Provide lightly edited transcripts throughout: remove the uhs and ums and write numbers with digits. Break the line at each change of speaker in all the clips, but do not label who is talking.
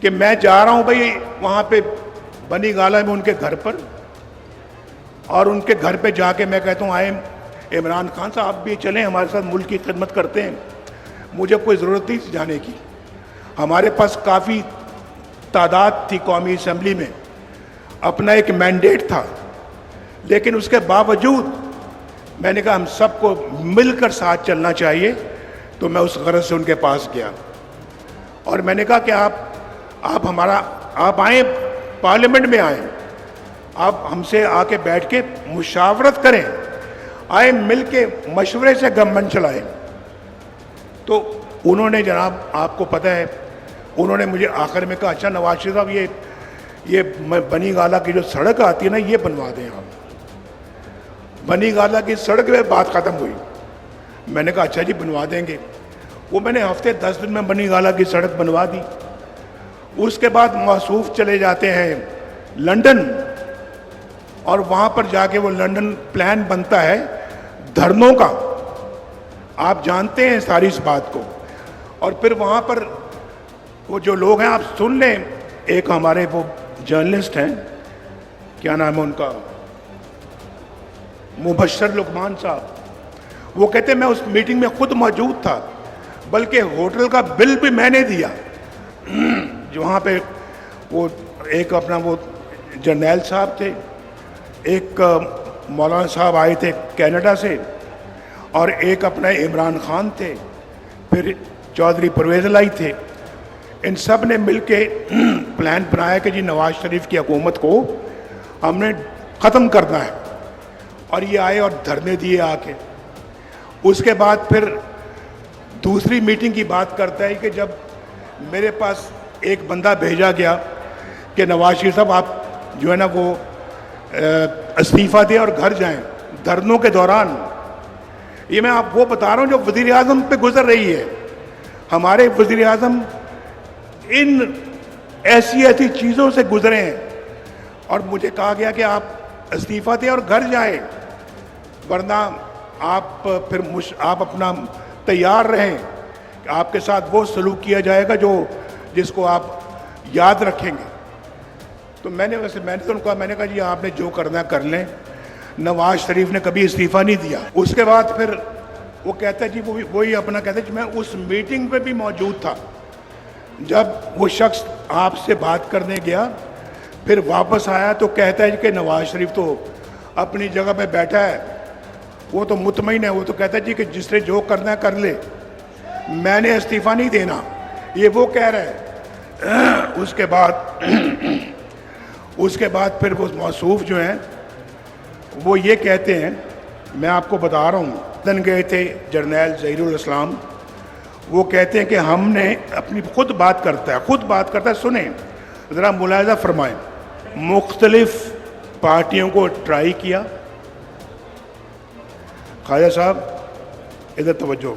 کہ میں جا رہا ہوں بھائی وہاں پہ بنی گالہ میں ان کے گھر پر، اور ان کے گھر پہ جا کے میں کہتا ہوں آئے عمران خان صاحب آپ بھی چلیں ہمارے ساتھ، ملک کی خدمت کرتے ہیں. مجھے کوئی ضرورت نہیں جانے کی، ہمارے پاس کافی تعداد تھی قومی اسمبلی میں، اپنا ایک مینڈیٹ تھا، لیکن اس کے باوجود میں نے کہا ہم سب کو مل کر ساتھ چلنا چاہیے. تو میں اس غرض سے ان کے پاس گیا اور میں نے کہا کہ آپ آئیں پارلیمنٹ میں آئیں، آپ ہم سے آ کے بیٹھ کے مشاورت کریں، آئیں مل کے مشورے سے گورنمنٹ چلائیں. تو انہوں نے جناب آپ کو پتہ ہے انہوں نے مجھے آخر میں کہا اچھا نواز شریف صاحب یہ بنی گالہ کی جو سڑک آتی ہے نا یہ بنوا دیں آپ. بنی گالہ کی سڑک پہ بات ختم ہوئی. میں نے کہا اچھا جی بنوا دیں گے. وہ میں نے ہفتے 10 دن میں بنی گالہ کی سڑک بنوا دی. اس کے بعد موصوف چلے جاتے ہیں لنڈن، اور وہاں پر جا کے وہ لنڈن پلان بنتا ہے دھرنوں کا، آپ جانتے ہیں ساری اس بات کو. اور پھر وہاں پر وہ جو لوگ ہیں آپ سن لیں، ایک ہمارے وہ جرنلسٹ ہیں کیا نام ہے ان کا، مبشر لقمان صاحب، وہ کہتے ہیں میں اس میٹنگ میں خود موجود تھا، بلکہ ہوٹل کا بل بھی میں نے دیا. جو وہاں پہ وہ ایک اپنا وہ جرنیل صاحب تھے، ایک مولانا صاحب آئے تھے کینیڈا سے، اور ایک اپنا عمران خان تھے، پھر چودھری پرویز الہی تھے. ان سب نے مل کے پلان بنایا کہ جی نواز شریف کی حکومت کو ہم نے ختم کرنا ہے. اور یہ آئے اور دھرنے دیے آ کے. اس کے بعد پھر دوسری میٹنگ کی بات کرتا ہے کہ جب میرے پاس ایک بندہ بھیجا گیا کہ نواز شریف صاحب آپ جو ہے نا وہ استعفیٰ دیں اور گھر جائیں دھرنوں کے دوران. یہ میں آپ وہ بتا رہا ہوں جو وزیر اعظم پہ گزر رہی ہے. ہمارے وزیر اعظم ان ایسی چیزوں سے گزرے ہیں، اور مجھے کہا گیا کہ آپ استعفیٰ دیں اور گھر جائیں، ورنہ آپ پھر آپ اپنا تیار رہیں کہ آپ کے ساتھ وہ سلوک کیا جائے گا جس کو آپ یاد رکھیں گے. تو میں نے تو ان کو میں نے کہا جی آپ نے جو کرنا کر لیں. نواز شریف نے کبھی استعفیٰ نہیں دیا. اس کے بعد پھر وہ کہتا ہے جی وہی اپنا کہتا ہے کہ میں اس میٹنگ پہ بھی موجود تھا جب وہ شخص آپ سے بات کرنے گیا، پھر واپس آیا تو کہتا ہے کہ نواز شریف تو اپنی جگہ پہ بیٹھا ہے، وہ تو مطمئن ہے، وہ تو کہتا ہے جی کہ جس نے جو کرنا ہے کر لے، میں نے استعفیٰ نہیں دینا، یہ وہ کہہ رہا ہے. اس کے بعد پھر وہ موصوف جو ہیں وہ یہ کہتے ہیں، میں آپ کو بتا رہا ہوں، لندن گئے تھے جرنیل ظہیر الاسلام، وہ کہتے ہیں کہ ہم نے اپنی خود بات کرتا ہے سنیں ذرا ملاحظہ فرمائیں. مختلف پارٹیوں کو ٹرائی کیا. خواجہ صاحب ادھر توجہ،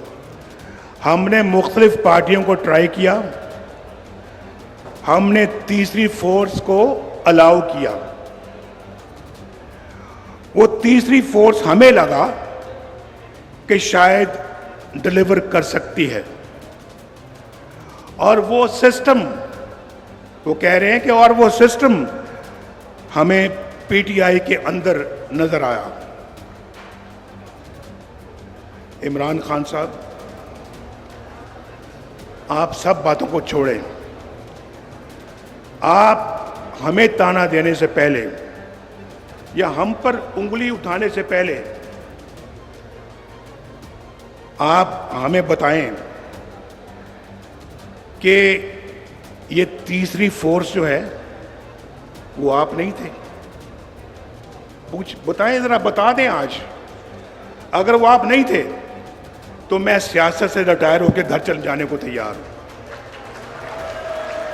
ہم نے مختلف پارٹیوں کو ٹرائی کیا، ہم نے تیسری فورس کو الاؤ کیا. وہ تیسری فورس ہمیں لگا کہ شاید ڈلیور کر سکتی ہے، اور وہ سسٹم وہ کہہ رہے ہیں کہ اور وہ سسٹم ہمیں پی ٹی آئی کے اندر نظر آیا. عمران خان صاحب آپ سب باتوں کو چھوڑیں، آپ ہمیں تانا دینے سے پہلے یا ہم پر انگلی اٹھانے سے پہلے آپ ہمیں بتائیں کہ یہ تیسری فورس جو ہے وہ آپ نہیں تھے. بتائیں ذرا، بتا دیں آج. اگر وہ آپ نہیں تھے تو میں سیاست سے ریٹائر ہو کے گھر چل جانے کو تیار ہوں.